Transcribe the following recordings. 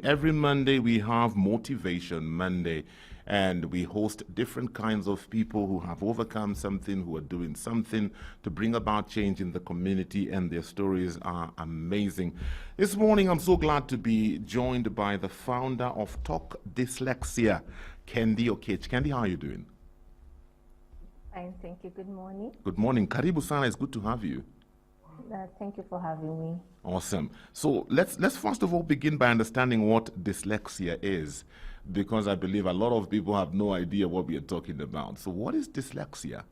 every Monday we have Motivation Monday, and we host different kinds of people who have overcome something, who are doing something to bring about change in the community, and their stories are amazing. This morning, I'm so glad to be joined by the founder of Talk Dyslexia, Kendi Okech. Kendi, how are you doing? Fine, thank you. Good morning. Good morning. Karibu Sana, it's good to have you. Thank you for having me. Awesome. So let's first of all begin by understanding what dyslexia is, because I believe a lot of people have no idea what we are talking about. So what is dyslexia?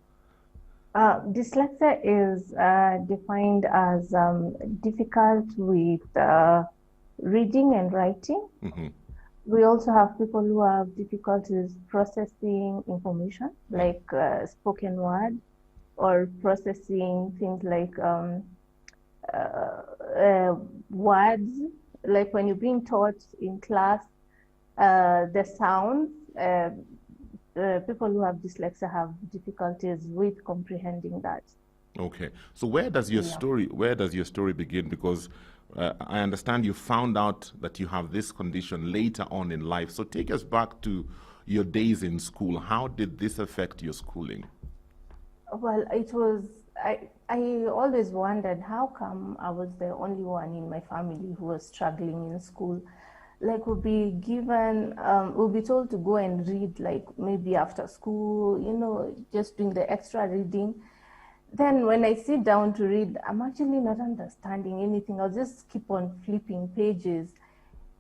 Dyslexia is defined as difficult with reading and writing. Mm-hmm. We also have people who have difficulties processing information, like spoken word, or processing things like words, like when you're being taught in class, the sounds. People who have dyslexia have difficulties with comprehending that. Okay, so where does your story begin? Because I understand you found out that you have this condition later on in life. So take us back to your days in school. How did this affect your schooling? Well, it was, I always wondered how come I was the only one in my family who was struggling in school. Like, we'll be given, we'll be told to go and read, like maybe after school, you know, just doing the extra reading. Then when I sit down to read, I'm actually not understanding anything. I'll just keep on flipping pages.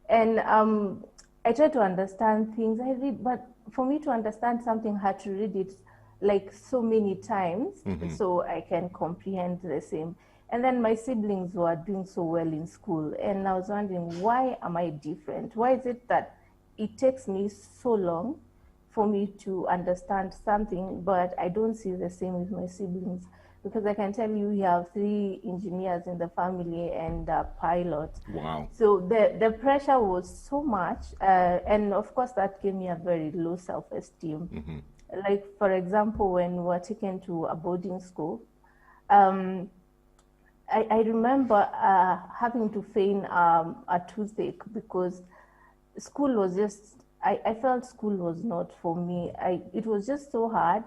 And I try to understand things I read, but for me to understand something, I had to read it like so many times, so I can comprehend the same. And then my siblings were doing so well in school, and I was wondering, why am I different? Why is it that it takes me so long for me to understand something, but I don't see the same with my siblings? Because I can tell you, we have 3 engineers in the family and a pilot. Wow. So the pressure was so much, and of course that gave me a very low self-esteem. Like, for example, when we were taken to a boarding school, I remember having to feign a toothache because school was just, I felt school was not for me. It was just so hard.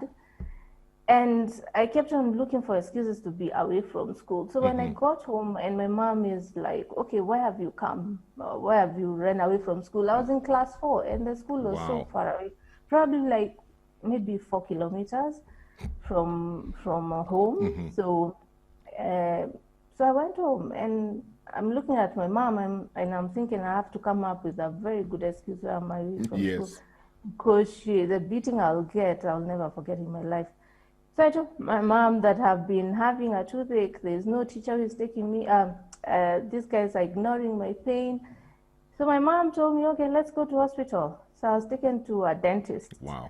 And I kept on looking for excuses to be away from school. So when I got home and my mom is like, okay, why have you come? Why have you run away from school? I was in class 4 and the school was so far away, probably like maybe 4 kilometers from home. So I went home and I'm looking at my mom and I'm thinking I have to come up with a very good excuse why I'm away from school. Because the beating I'll get, I'll never forget in my life. So I told my mom that I've been having a toothache. There's no teacher who's taking me. These guys are ignoring my pain. So my mom told me, okay, let's go to hospital. So I was taken to a dentist. Wow.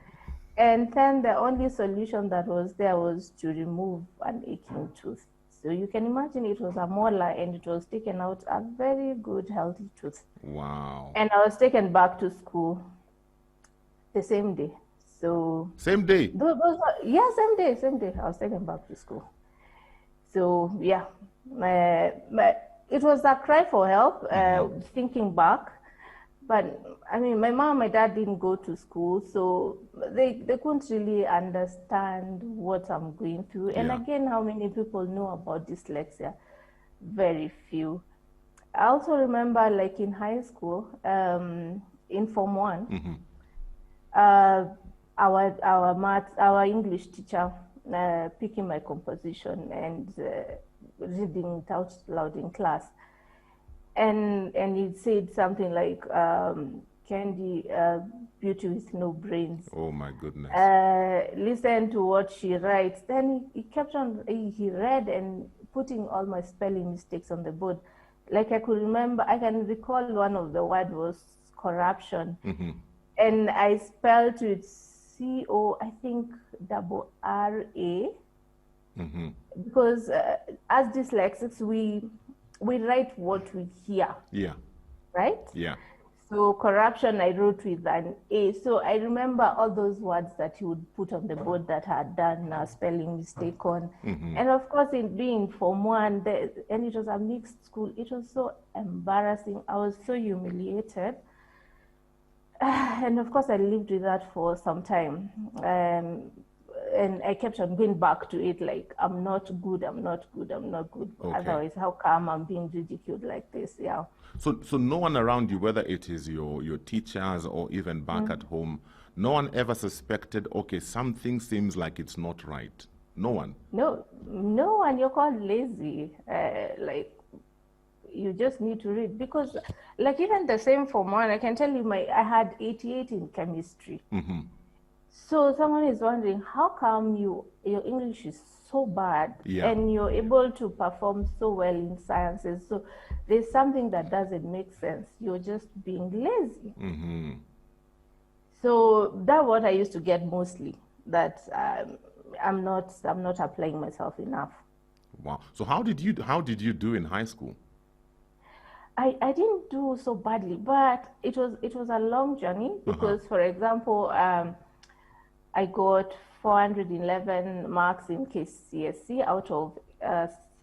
And then the only solution that was there was to remove an aching tooth. So you can imagine it was a molar and it was taken out, a very good, healthy tooth. Wow. And I was taken back to school the same day. So same day? Same day. I was taken back to school. So yeah, it was a cry for help, thinking back. But I mean, my mom and my dad didn't go to school, so they couldn't really understand what I'm going through. And again, how many people know about dyslexia? Very few. I also remember, like in high school, in Form 1, our English teacher picking my composition and reading it out loud in class. And he said something like, Candy, beauty with no brains. Oh my goodness. Listen to what she writes. Then he kept on, he read and putting all my spelling mistakes on the board. Like I can recall one of the words was corruption. And I spelled it C-O, I think, double R-A. Because as dyslexics, we write what we hear. Yeah. Right? Yeah. So corruption, I wrote with an A. So I remember all those words that he would put on the board that I had done a spelling mistake on. And of course, in being Form 1, and it was a mixed school, it was so embarrassing. I was so humiliated. And of course, I lived with that for some time. And I kept on going back to it like, I'm not good, I'm not good, I'm not good. Okay. Otherwise, how come I'm being ridiculed like this? Yeah. So no one around you, whether it is your teachers or even back at home, no one ever suspected, okay, something seems like it's not right. No one. No, and you're called lazy. Like, you just need to read because, like, even the same form one, I can tell you, I had 88 in chemistry. So someone is wondering, how come your English is so bad and you're able to perform so well in sciences? So there's something that doesn't make sense. You're just being lazy. So that's what I used to get mostly, that I'm not applying myself enough. Wow. So how did you do in high school? I didn't do so badly, but it was a long journey because, for example, I got 411 marks in KCSE out of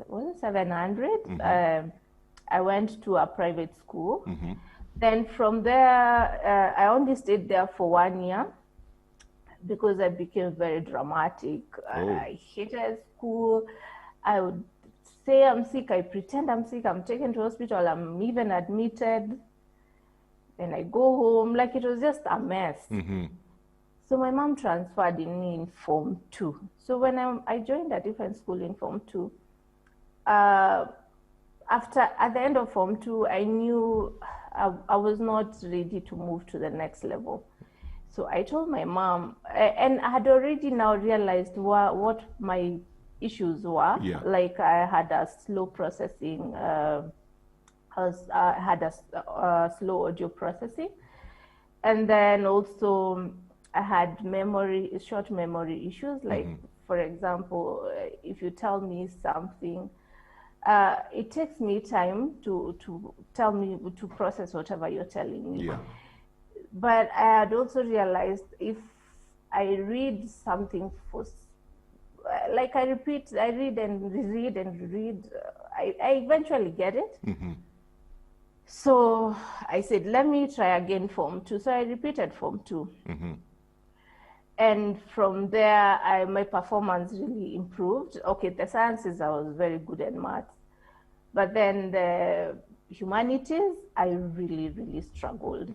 was it 700. I went to a private school. Then from there, I only stayed there for 1 year because I became very dramatic. I hated school. I would say I'm sick, I pretend I'm sick, I'm taken to hospital, I'm even admitted. Then I go home, like it was just a mess. So my mom transferred me in Form 2. So when I joined a different school in Form 2, at the end of Form 2, I knew I was not ready to move to the next level. So I told my mom, and I had already now realized what my issues were. Like I had a slow processing, I had a slow audio processing. And then also I had short memory issues. Like, for example, if you tell me something, it takes me time to tell me to process whatever you're telling me. But I had also realized if I read something like I read and reread and reread, I eventually get it. So I said, let me try again Form 2. So I repeated Form 2. And from there, my performance really improved. Okay, the sciences, I was very good at maths. But then the humanities, I really, really struggled.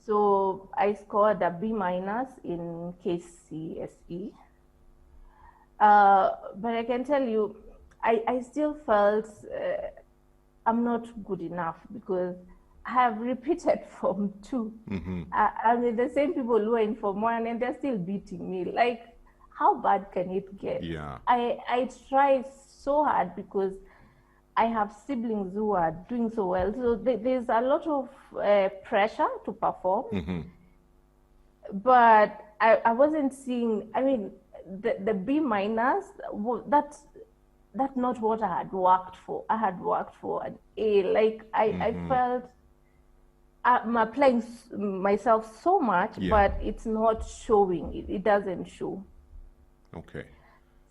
So I scored a B- in KCSE. But I can tell you, I still felt I'm not good enough because I have repeated Form 2. I mean, the same people who are in Form 1 and they're still beating me. Like, how bad can it get? I try so hard because I have siblings who are doing so well. So there's a lot of pressure to perform. But I wasn't seeing, I mean, the B-, that's not what I had worked for. I had worked for an A. Like, I felt I'm applying myself so much, but it's not showing. It doesn't show. Okay.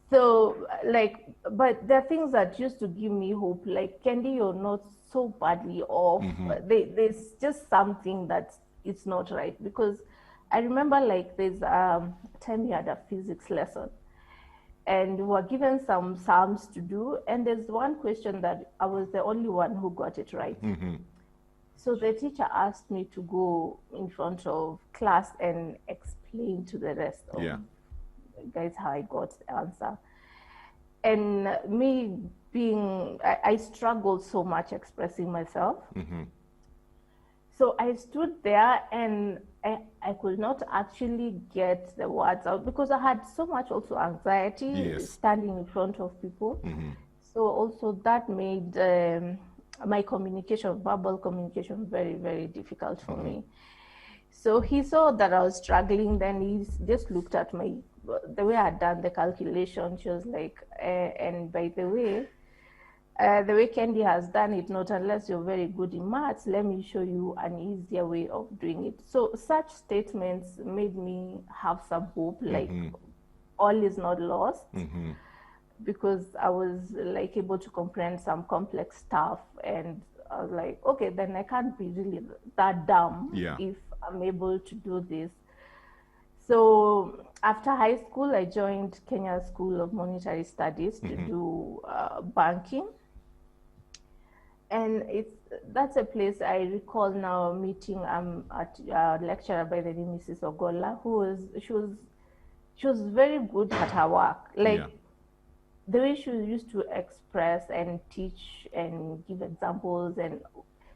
So, like, but there are things that used to give me hope, like, Candy, you're not so badly off. There's just something that it's not right. Because I remember, like, there's a time we had a physics lesson, and we were given some sums to do, and there's one question that I was the only one who got it right. So the teacher asked me to go in front of class and explain to the rest of guys how I got the answer. And me I struggled so much expressing myself. So I stood there and I could not actually get the words out because I had so much also anxiety standing in front of people. So also that made my verbal communication, very, very difficult for me. So he saw that I was struggling. Then he just looked at the way I had done the calculation. She was like, and by the way Candy has done it, not unless you're very good in maths, let me show you an easier way of doing it. So such statements made me have some hope, like all is not lost, because I was like able to comprehend some complex stuff, and I was like, okay, then I can't be really that dumb if I'm able to do this. So after high school, I joined Kenya School of Monetary Studies to do banking. And that's a place I recall now meeting a lecturer by the name Mrs. Ogola, she was very good at her work. Like the way she used to express and teach and give examples, and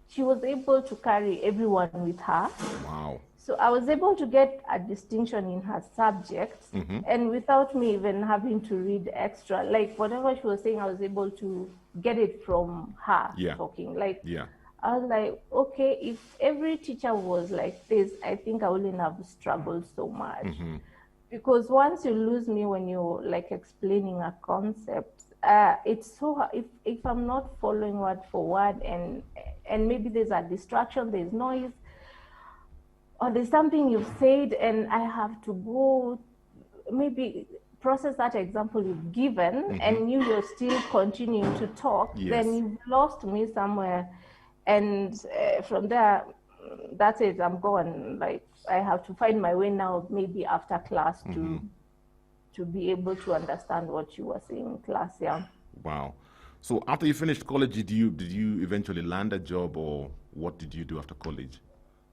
she was able to carry everyone with her. Wow. So I was able to get a distinction in her subject, and without me even having to read extra, like whatever she was saying, I was able to get it from her talking. Like, I was like, okay, if every teacher was like this, I think I wouldn't have struggled so much. Because once you lose me when you're like explaining a concept, it's so hard. If I'm not following word for word, and maybe there's a distraction, there's noise, or there's something you've said and I have to go maybe process that example you've given, and you're still continuing to talk, then you've lost me somewhere. And from there, that's it, I'm gone. Like, I have to find my way now, maybe after class, to be able to understand what you were saying in class. Wow. So after you finished college, did you eventually land a job, or what did you do after college?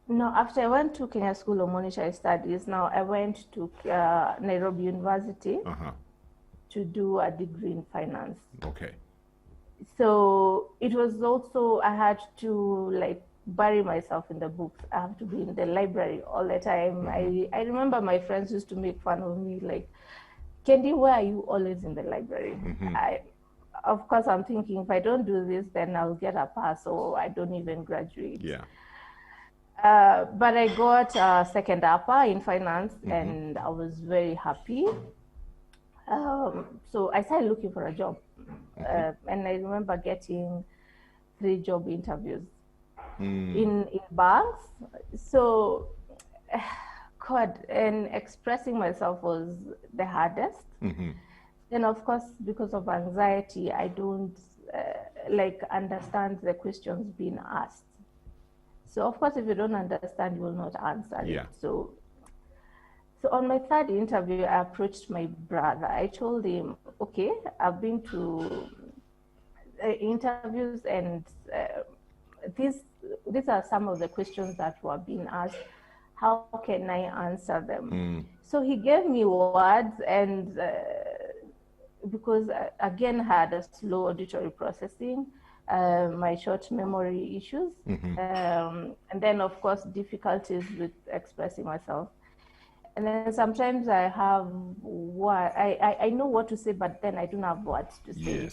No, after I went to Kenya School of Monetary Studies, now I went to Nairobi University to do a degree in finance. Okay. So it was also, I had to like bury myself in the books. I have to be in the library all the time. I remember my friends used to make fun of me, like, Kendi, why are you always in the library? Of course, I'm thinking, if I don't do this, then I'll get a pass, or I don't even graduate. But I got a second upper in finance, and I was very happy. So I started looking for a job, and I remember getting 3 job interviews in banks. So, God, and expressing myself was the hardest. Then, of course, because of anxiety, I don't like understand the questions being asked. So, of course, if you don't understand, you will not answer it. So on my 3rd interview, I approached my brother. I told him, okay, I've been to interviews, and these are some of the questions that were being asked. How can I answer them? So he gave me words, and because again, had a slow auditory processing, my short memory issues, and then of course difficulties with expressing myself. And then sometimes I have what I know what to say, but then I don't have words to say.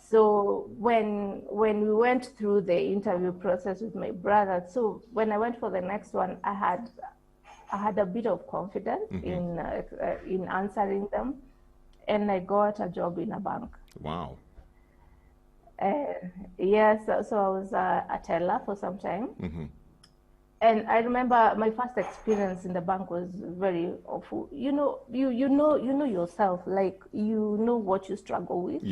So when we went through the interview process with my brother, so when I went for the next one, I had a bit of confidence in answering them, and I got a job in a bank. Wow. Yes, so I was a teller for some time. And I remember my first experience in the bank was very awful. You know yourself, like, you know what you struggle with.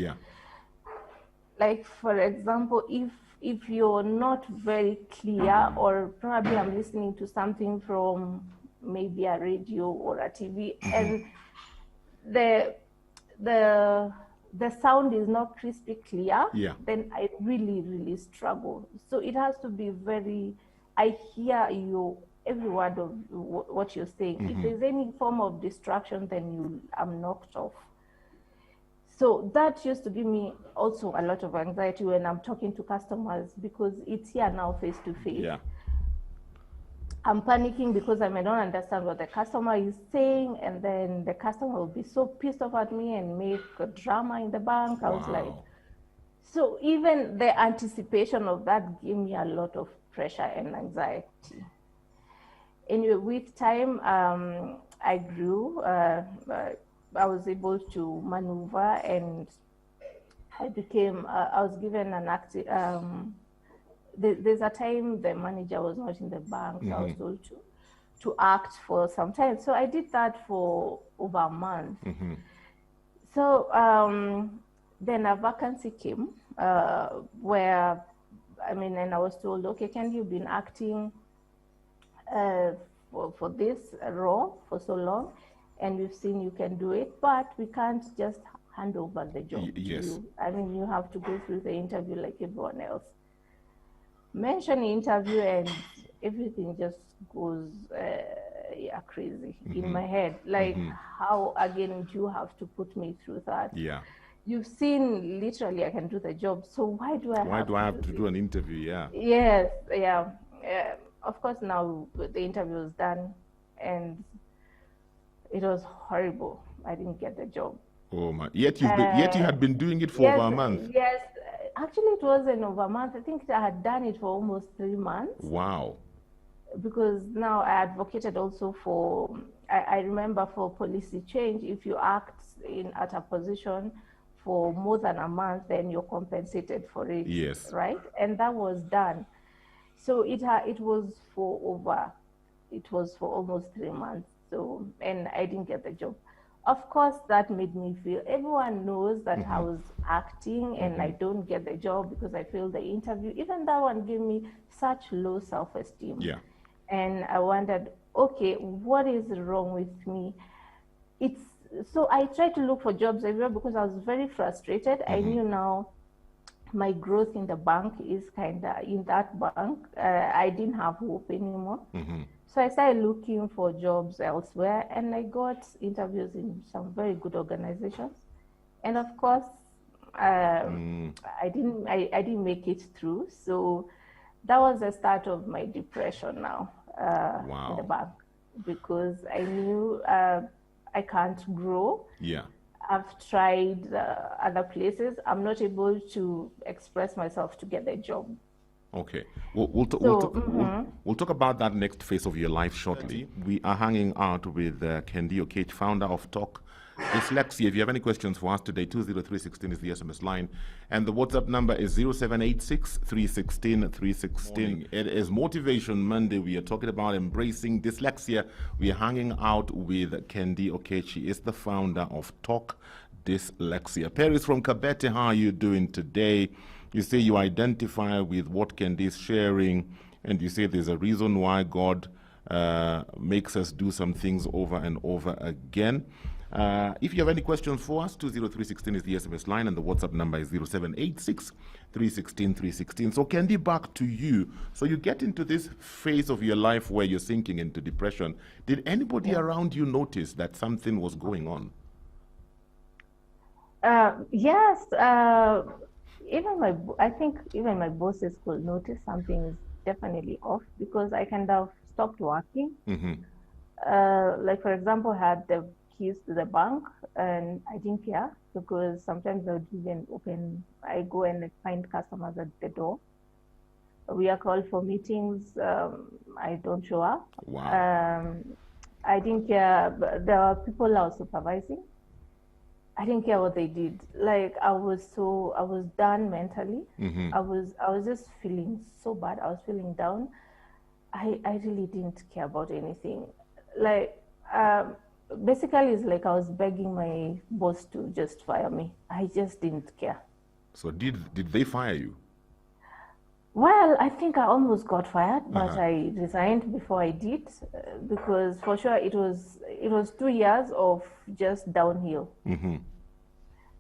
Like, for example, if you're not very clear, or probably I'm listening to something from maybe a radio or a TV, and the sound is not crispy clear, then I really, really struggle. So it has to be I hear you, every word of what you're saying. If there's any form of distraction, then I'm knocked off. So that used to give me also a lot of anxiety when I'm talking to customers, because it's here now, face to face. I'm panicking because I may not understand what the customer is saying, and then the customer will be so pissed off at me and make a drama in the bank. I was like, so even the anticipation of that gave me a lot of pressure and anxiety. Anyway, with time, I grew. I was able to maneuver, and I was given an active, there's a time the manager was not in the bank, so I was told to act for some time. So I did that for over a month. So then a vacancy came where, and I was told, okay, can you been acting for this role for so long, and we've seen you can do it, but we can't just hand over the job to Yes. you. I mean, you have to go through the interview like everyone else. Mention the interview and everything just goes crazy in my head. Like, how again do you have to put me through that? Yeah. You've seen literally I can do the job, so why do I have to do an interview? Yeah. Yes, yeah. Of course, now the interview was done, and it was horrible. I didn't get the job. Oh my! Yet you had been doing it for Yes, over a month. yes. Actually, it wasn't over a month. I think I had done it for almost 3 months. Wow. Because now I advocated also for, I remember for policy change, if you act at a position for more than a month, then you're compensated for it. Yes. Right? And that was done. So it was for almost 3 months. So, and I didn't get the job. Of course, that made me feel, everyone knows that I was acting and I don't get the job because I failed the interview. Even that one gave me such low self-esteem. Yeah. And I wondered, okay, what is wrong with me? So I tried to look for jobs everywhere because I was very frustrated. I knew now my growth in the bank is kind of in that bank. I didn't have hope anymore. So I started looking for jobs elsewhere, and I got interviews in some very good organizations. And of course, I didn't make it through. So that was the start of my depression now in the bank, because I knew I can't grow. Yeah. I've tried other places. I'm not able to express myself to get a job. Okay. We'll talk about that next phase of your life shortly. We are hanging out with Kendi Okech, founder of Talk Dyslexia. If you have any questions for us today, 20316 is the SMS line. And the WhatsApp number is 0786 316 316. It is Motivation Monday. We are talking about embracing dyslexia. We are hanging out with Kendi Okech. She is the founder of Talk Dyslexia. Paris from Kabete, how are you doing today? You say you identify with what Kendi is sharing, and you say there's a reason why God makes us do some things over and over again. If you have any questions for us, 20316 is the SMS line, and the WhatsApp number is 0786 316 316. So Kendi, back to you. So you get into this phase of your life where you're sinking into depression. Did anybody around you notice that something was going on? Yes. I think even my bosses could notice something is definitely off, because I kind of stopped working. Like, for example, I had the keys to the bank and I didn't care, because sometimes I would even I go and find customers at the door. We are called for meetings. I don't show up. Wow. I didn't care. There are people I was supervising. I didn't care what they did. Like, I was done mentally. I was just feeling so bad. I was feeling down. I really didn't care about anything. Like, basically, it's like I was begging my boss to just fire me. I just didn't care. So did they fire you? Well, I think I almost got fired, but I resigned before I did, because for sure it was 2 years of just downhill.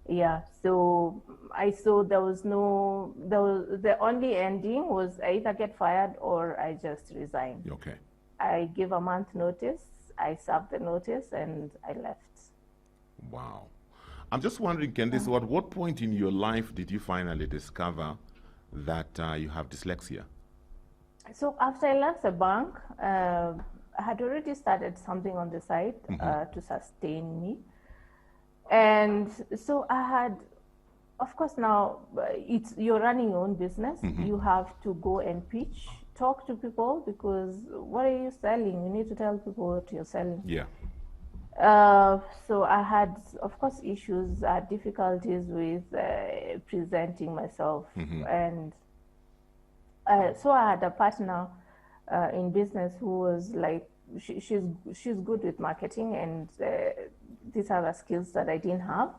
Yeah, so I saw the only ending was I either get fired or I just resign. Okay. I gave a month notice, I served the notice, and I left. Wow. I'm just wondering, Kendi, so at what point in your life did you finally discover that you have dyslexia? So after I left the bank, I had already started something on the side to sustain me. And so I had, of course, now you're running your own business. You have to go and pitch, talk to people, because what are you selling? You need to tell people what you're selling. Yeah. So I had, of course, issues, difficulties with presenting myself. And so I had a partner in business who was like, she's good with marketing, and these are the skills that I didn't have.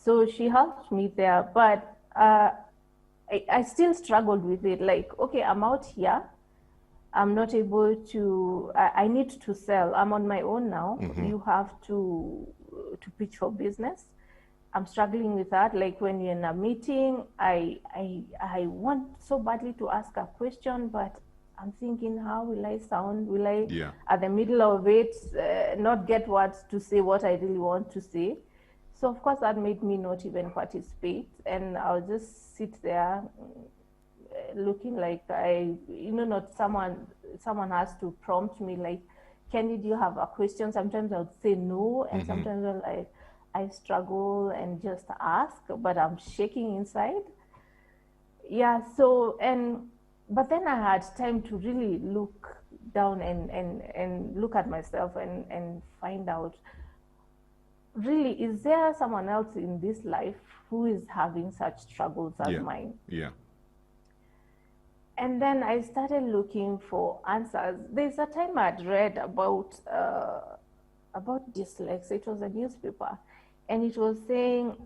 So she helped me there, but I still struggled with it. Like, okay, I'm out here, I'm not able to, I need to sell. I'm on my own now. You have to pitch for business. I'm struggling with that. Like when you're in a meeting, I want so badly to ask a question, but I'm thinking, how will I sound? Will I, at the middle of it, not get words to say what I really want to say? So of course that made me not even participate, and I'll just sit there looking like not someone has to prompt me like, Kenny, do you have a question? Sometimes I would say no, and sometimes I struggle and just ask, but I'm shaking inside. Yeah, so, but then I had time to really look down and look at myself and find out, really, is there someone else in this life who is having such struggles as mine? Yeah. And then I started looking for answers. There's a time I'd read about dyslexia. It was a newspaper, and it was saying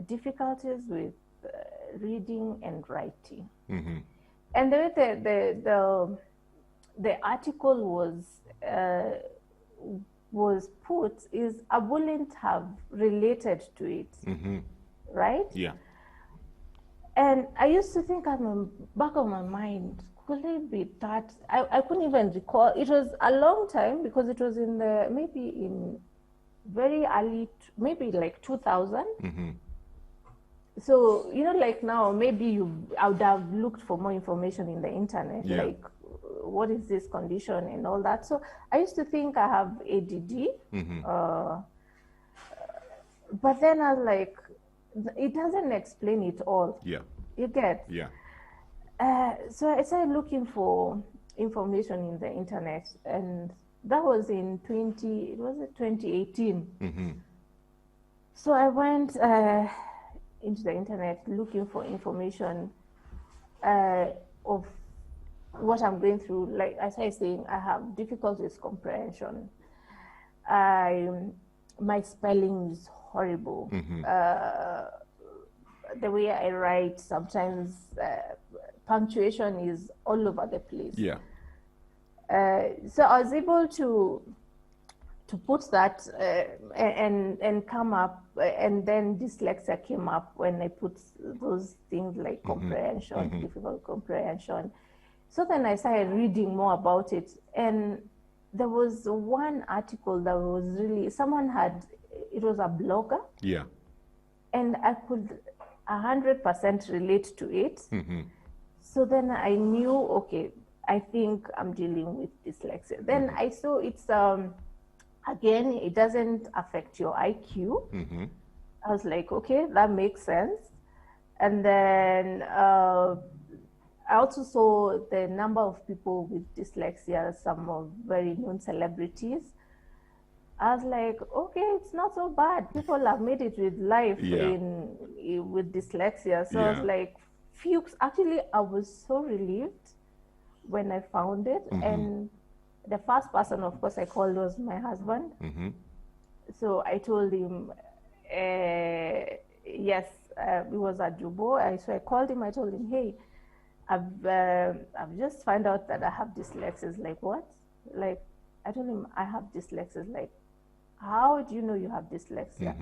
difficulties with reading and writing. And the way the article was put is, I wouldn't have related to it, right? Yeah. And I used to think at the back of my mind, could it be that? I couldn't even recall. It was a long time because it was maybe in very early, maybe like 2000. So, like now, maybe I would have looked for more information in the internet, like what is this condition and all that. So I used to think I have ADD. But then I was like, it doesn't explain it all. Yeah. You get? Yeah. So I started looking for information in the internet, and that was in 2018. So I went into the internet looking for information of what I'm going through. Like, as I was saying, I have difficulties comprehension. My spelling is horrible. The way I write, sometimes punctuation is all over the place. Yeah. So I was able to put that and come up, and then dyslexia came up when I put those things like comprehension, difficult comprehension. So then I started reading more about it, and there was one article that was really, it was a blogger. Yeah. And I could 100% relate to it. So then I knew, okay, I think I'm dealing with dyslexia. Then I saw it's, again, it doesn't affect your IQ. I was like, okay, that makes sense. And then I also saw the number of people with dyslexia, some of very known celebrities. I was like, okay, it's not so bad. People have made it with life with dyslexia. So I was like, phew. Actually, I was so relieved when I found it. And the first person, of course, I called was my husband. So I told him, yes, it was at Jubo. So I called him. I told him, hey, I've just found out that I have dyslexia. He's like, what? Like, I told him I have dyslexia. He's like, how do you know you have dyslexia?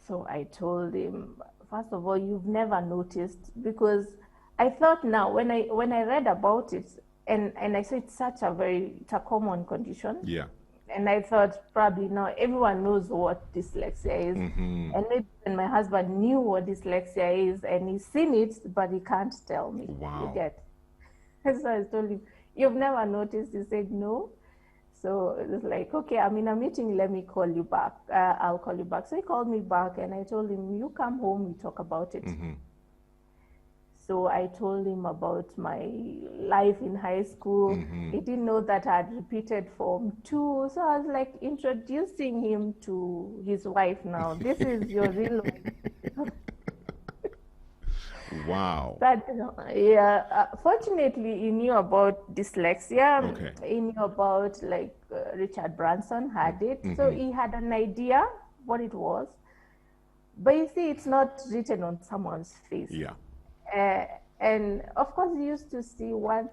So I told him, first of all, you've never noticed, because I thought now when I read about it, and I saw it's it's a common condition. Yeah. And I thought probably now everyone knows what dyslexia is. And maybe when my husband knew what dyslexia is, and he's seen it, but he can't tell me. Wow. You get? So I told him, you've never noticed? He said, no. So it was like, okay, I'm in a meeting, let me call you back. I'll call you back. So he called me back, and I told him, you come home, we talk about it. So I told him about my life in high school. He didn't know that I had repeated Form 2. So I was like introducing him to his wife now. This is your real life. Wow. But fortunately, he knew about dyslexia. Okay. He knew about Richard Branson had it. So he had an idea what it was. But you see, it's not written on someone's face. Yeah. And of course, he used to see one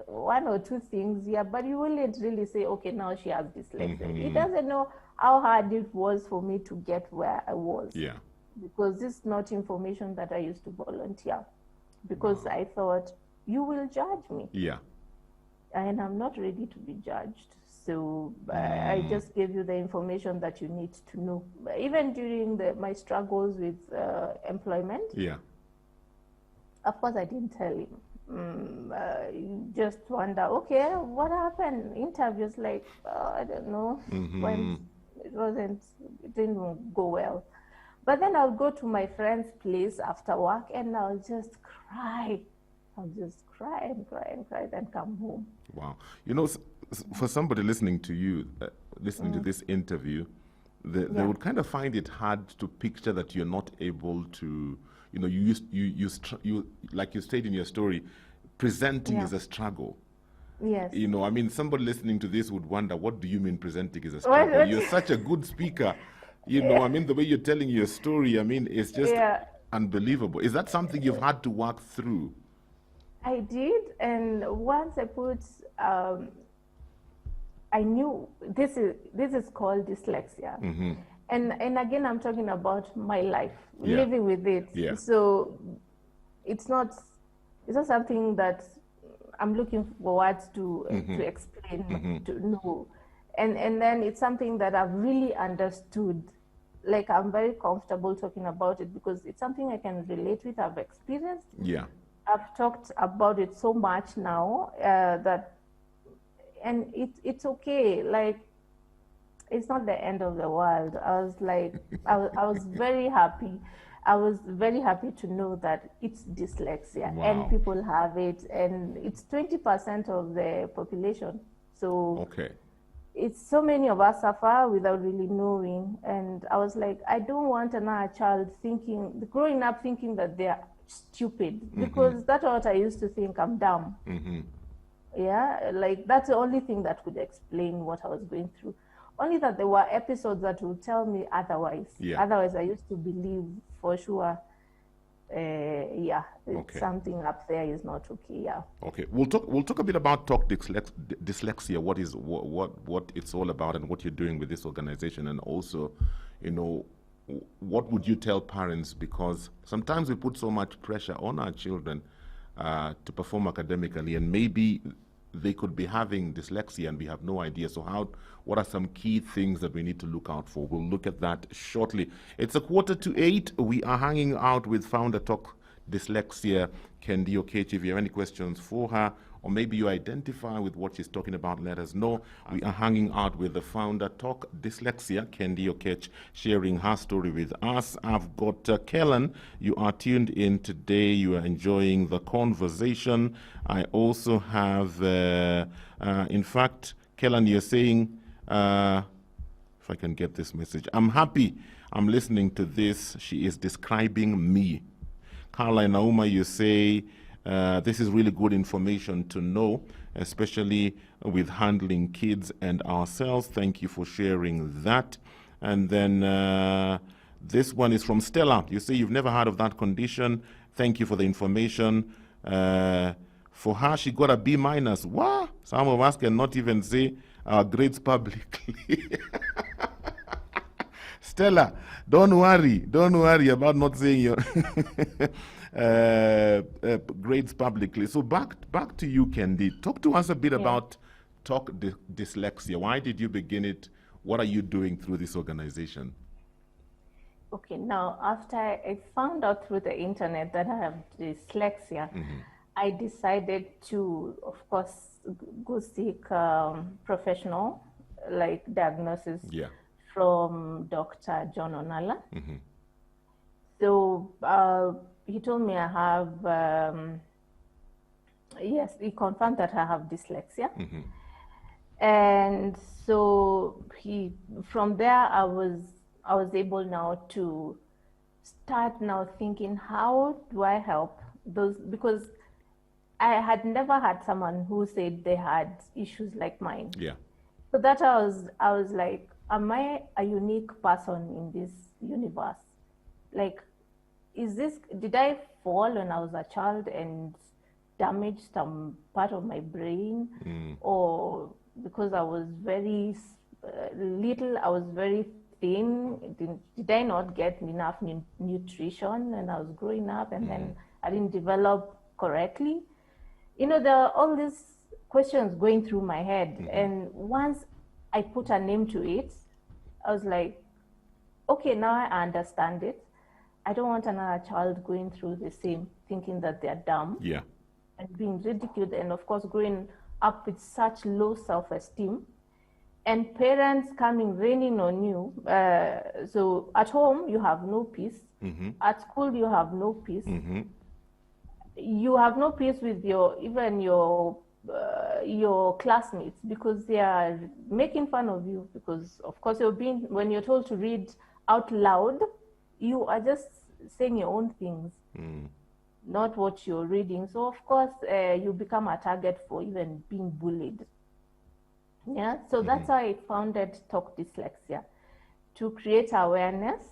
one or two things, yeah, but you wouldn't really say, okay, now she has dyslexia. He doesn't know how hard it was for me to get where I was. Yeah. Because this is not information that I used to volunteer, because I thought, you will judge me. Yeah. And I'm not ready to be judged. So I just gave you the information that you need to know. Even during my struggles with employment, Yeah. of course, I didn't tell him. You just wonder, okay, what happened? Interviews, like, I don't know, when it didn't go well. But then I'll go to my friend's place after work and I'll just cry. I'll just cry and cry and cry, then come home. Wow. You know, for somebody listening to you, listening to this interview, they would kind of find it hard to picture that you're not able to, you know, you like you stated in your story, presenting is a struggle. Yes. You know, I mean, somebody listening to this would wonder, what do you mean presenting is a struggle? You're such a good speaker. You know, I mean, the way you're telling your story, I mean, it's just unbelievable. Is that something you've had to work through? I did, and once I put, I knew this is called dyslexia, and again I'm talking about my life, living with it. Yeah. So it's not something that I'm looking forward to explain, to know, and then it's something that I've really understood. Like, I'm very comfortable talking about it because it's something I can relate with. I've experienced. Yeah. I've talked about it so much now and it's okay. Like, it's not the end of the world. I was like, I was very happy. I was very happy to know that it's dyslexia and people have it, and it's 20% of the population. So it's so many of us suffer without really knowing. And I was like, I don't want another child growing up thinking that they're stupid, because that's what I used to think. I'm dumb. Yeah, like, that's the only thing that could explain what I was going through. Only that there were episodes that would tell me otherwise. Otherwise, I used to believe for sure, something up there is not okay. Okay, we'll talk a bit about dyslexia, what it's all about, and what you're doing with this organization, and also, you know, what would you tell parents? Because sometimes we put so much pressure on our children to perform academically, and maybe they could be having dyslexia and we have no idea. So what are some key things that we need to look out for? We'll look at that shortly. It's 7:45. We are hanging out with Founder Talk Dyslexia, Kendi Okechi. If you have any questions for her, or maybe you identify with what she's talking about, let us know. We are hanging out with the Founder Talk Dyslexia, Kendi Okechi, sharing her story with us. I've got Kellen. You are tuned in today. You are enjoying the conversation. I also have, in fact, Kellen, you're saying, if I can get this message, I'm happy I'm listening to this. She is describing me. Carla and Nauma, you say, this is really good information to know, especially with handling kids and ourselves. Thank you for sharing that. And then this one is from Stella. You say you've never heard of that condition. Thank you for the information. For her, she got a B-. What? Some of us cannot even say our grades publicly. Stella, don't worry about not saying your grades publicly. So back to you, Kendi. Talk to us a bit about Talk Dyslexia. Why did you begin it? What are you doing through this organization? Okay, now after I found out through the internet that I have dyslexia, I decided to, of course, go seek professional, like, diagnosis from Dr. John Onala. So he told me I have, he confirmed that I have dyslexia. And so from there, I was able now to start now thinking, how do I help those? Because I had never had someone who said they had issues like mine. So that I was like, am I a unique person in this universe? Like, did I fall when I was a child and damaged some part of my brain, or because I was very little, I was very thin. Did I not get enough nutrition when I was growing up, and then I didn't develop correctly? You know, there are all these questions going through my head. And once I put a name to it, I was like, okay, now I understand it. I don't want another child going through the same, thinking that they're dumb. Yeah. And being ridiculed, and of course growing up with such low self-esteem, and parents coming raining on you. So at home you have no peace. At school you have no peace. You have no peace with your classmates, because they are making fun of you, because of course when you're told to read out loud, you are just saying your own things, not what you're reading. So of course you become a target for even being bullied. Yeah, so that's how I founded Talk Dyslexia, to create awareness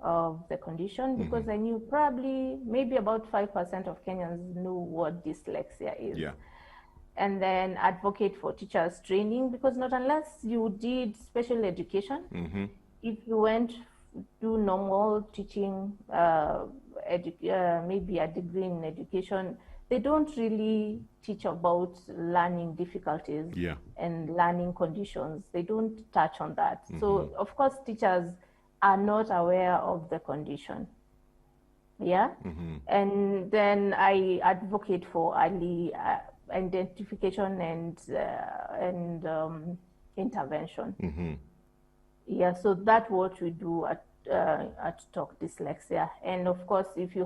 of the condition, because I knew probably maybe about 5% of Kenyans know what dyslexia is. Yeah. And then advocate for teachers training, because not unless you did special education, if you went to normal teaching, maybe a degree in education, they don't really teach about learning difficulties and learning conditions. They don't touch on that. So of course teachers are not aware of the condition. Yeah. And then I advocate for early identification and intervention. Yeah, so that's what we do at Talk Dyslexia. And of course, if you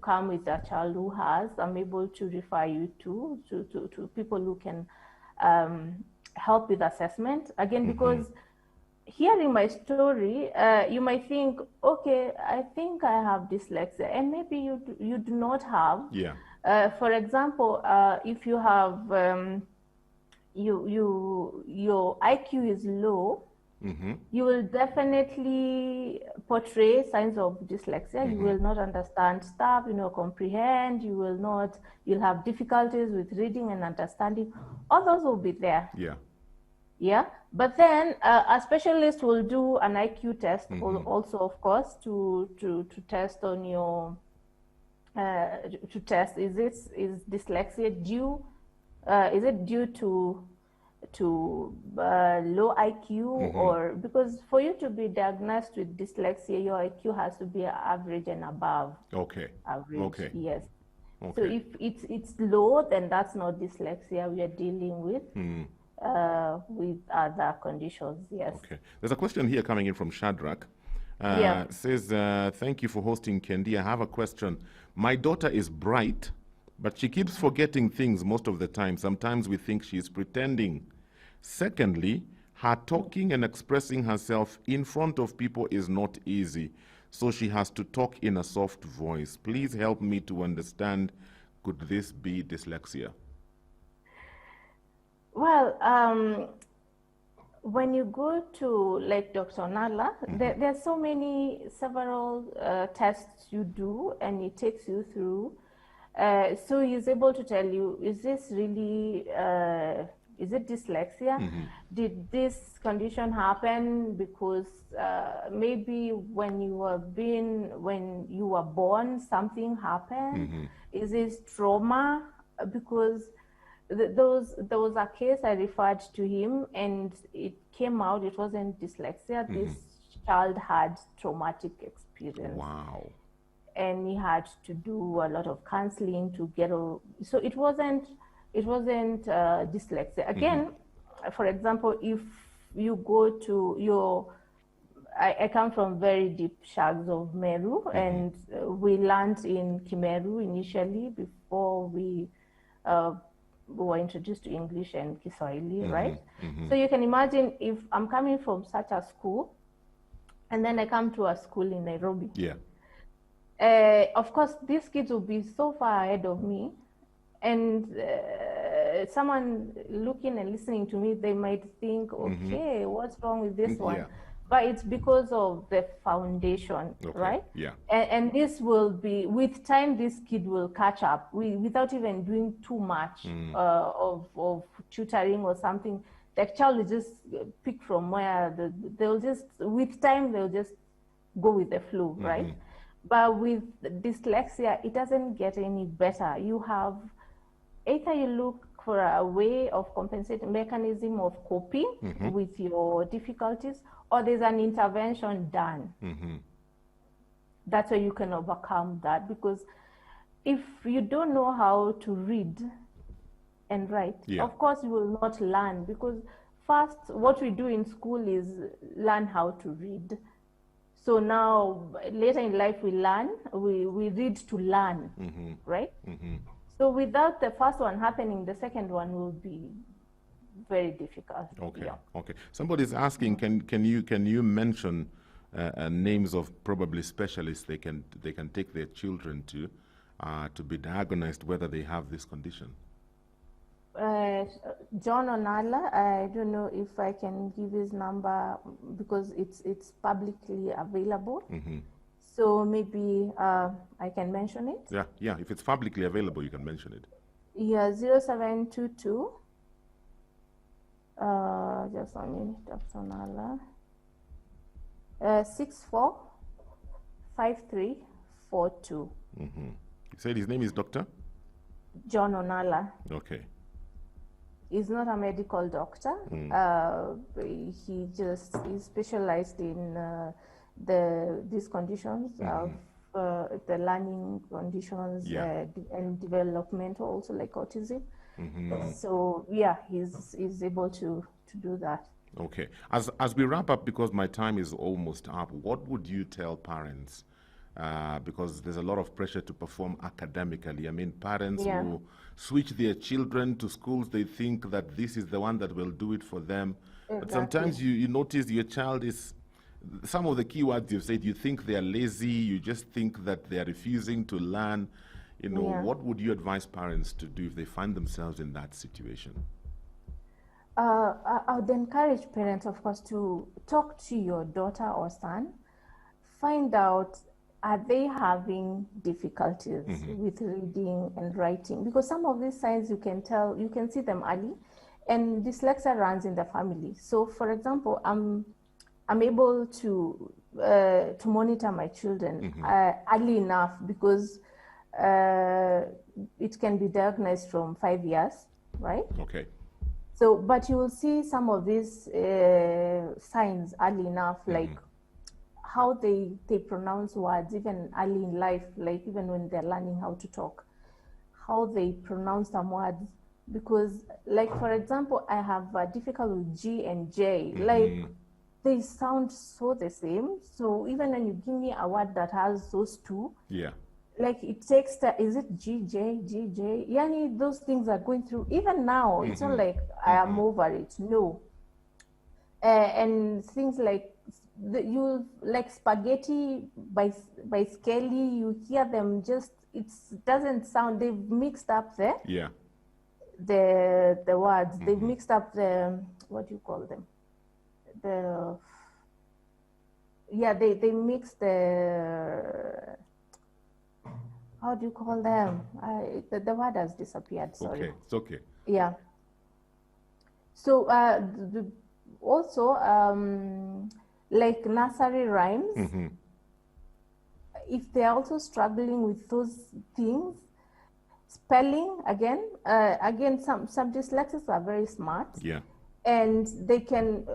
come with a child who has, I'm able to refer you to people who can help with assessment. Again, because hearing my story, you might think, okay, I think I have dyslexia, and maybe you do not have. Yeah. For example, if you have your IQ is low, you will definitely portray signs of dyslexia. You will not understand stuff, comprehend. You'll have difficulties with reading and understanding. All those will be there. Yeah. Yeah, but then a specialist will do an IQ test also, of course, to test on your to test is dyslexia due is it due to low IQ, or because for you to be diagnosed with dyslexia, your IQ has to be average and above. Okay. Average. Okay. Yes. Okay. So if it's low, then that's not dyslexia we are dealing with. With other conditions. Yes. Okay. There's a question here coming in from Shadrach. Says, thank you for hosting, Kendi. I have a question. My daughter is bright, but she keeps forgetting things most of the time. Sometimes we think she is pretending. Secondly, her talking and expressing herself in front of people is not easy, so she has to talk in a soft voice. Please help me to understand, could this be dyslexia? Well, when you go to like Dr. Nala, there's several tests you do, and it takes you through. So he's able to tell you, is this really, is it dyslexia? Did this condition happen because maybe when you were born, something happened? Is this trauma? Because there was a case I referred to him, and it came out it wasn't dyslexia. This child had traumatic experience. Wow. And he had to do a lot of counseling to get so it wasn't dyslexia. Again, for example, if you go to I come from very deep shags of Meru, and we learned in Kimeru initially before we were introduced to English and Kiswahili, right? So you can imagine if I'm coming from such a school, and then I come to a school in Nairobi. Yeah. Of course, these kids will be so far ahead of me, and someone looking and listening to me, they might think, okay, what's wrong with this one? Yeah. but it's because of the foundation, Okay. right? Yeah. And this will be, with time, this kid will catch up without even doing too much of tutoring or something. The child will just pick from where they'll just, with time, they'll just go with the flow, right? But with dyslexia, it doesn't get any better. You have, either you look for a way of compensating, mechanism of coping with your difficulties, or there's an intervention done. That's where you can overcome that. Because if you don't know how to read and write, of course you will not learn. Because first, what we do in school is learn how to read. So now, later in life, we learn, we read to learn, right? So without the first one happening, the second one will be very difficult. Okay. Okay. Somebody's asking, can you mention names of probably specialists they can take their children to be diagnosed whether they have this condition? John Onala, I don't know if I can give his number because it's publicly available. So maybe I can mention it. Yeah. If it's publicly available, you can mention it. Yeah, 0722. Just 1 minute, Dr. Onala. 645342. You said his name is Dr. John Onala. Okay. He's not a medical doctor. He is specialized in these conditions of the learning conditions and developmental, also like autism. So yeah, he's able to do that. Okay. As we wrap up, because my time is almost up, what would you tell parents? Because there's a lot of pressure to perform academically. I mean, parents who switch their children to schools, they think that this is the one that will do it for them. But sometimes you notice your child is, some of the key words you've said, you think they're lazy, you just think that they're refusing to learn. You know, what would you advise parents to do if they find themselves in that situation? I would encourage parents, of course, to talk to your daughter or son, find out, are they having difficulties with reading and writing? Because some of these signs you can tell, you can see them early, and dyslexia runs in the family. So, for example, I'm able to monitor my children early enough because it can be diagnosed from 5 years, right? Okay. So, but you will see some of these signs early enough, like how they pronounce words, even early in life, like even when they're learning how to talk, how they pronounce some words. Because, like, for example, I have difficulty with G and J, like they sound so the same. So even when you give me a word that has those two, like it takes is it GJ, GJ? Yani, those things are going through. Even now, it's not like I am over it. No. And things like you like spaghetti by Skelly, you hear them just, it doesn't sound, they've mixed up the words. They've mixed up the, what do you call them? They mix the, how do you call them? The word has disappeared, sorry. Okay, it's okay. Yeah. So also, like nursery rhymes, if they're also struggling with those things, spelling, again, some dyslexics are very smart. Yeah. And they can,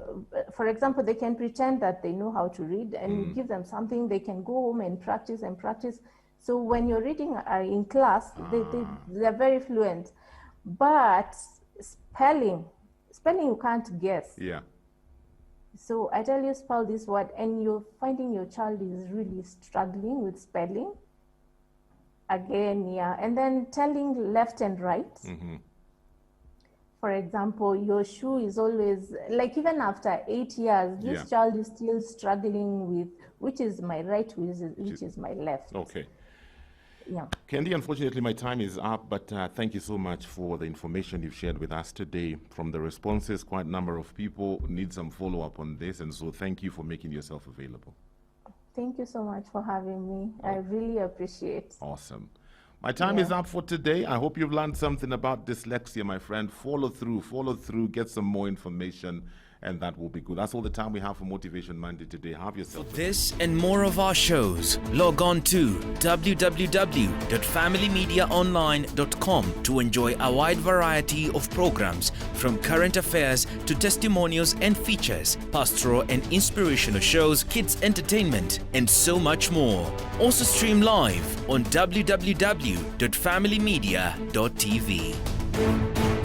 for example, they can pretend that they know how to read, and you give them something, they can go home and practice and practice. So when you're reading in class, they're very fluent. But spelling you can't guess. Yeah. So I tell you, spell this word, and you're finding your child is really struggling with spelling. Again, and then telling left and right. For example, your shoe is always, like even after 8 years, this child is still struggling with which is my right, which is my left. Okay. Yeah. Kendi, unfortunately, my time is up, but thank you so much for the information you've shared with us today. From the responses, quite a number of people need some follow-up on this, and so thank you for making yourself available. Thank you so much for having me. I really appreciate. Awesome. My time is up for today. I hope you've learned something about dyslexia, my friend. Follow through, get some more information, and that will be good. That's all the time we have for Motivation Monday today. Have yourself This and more of our shows, log on to www.familymediaonline.com to enjoy a wide variety of programs, from current affairs to testimonials and features, pastoral and inspirational shows, kids entertainment, and so much more. Also stream live on www.familymedia.tv.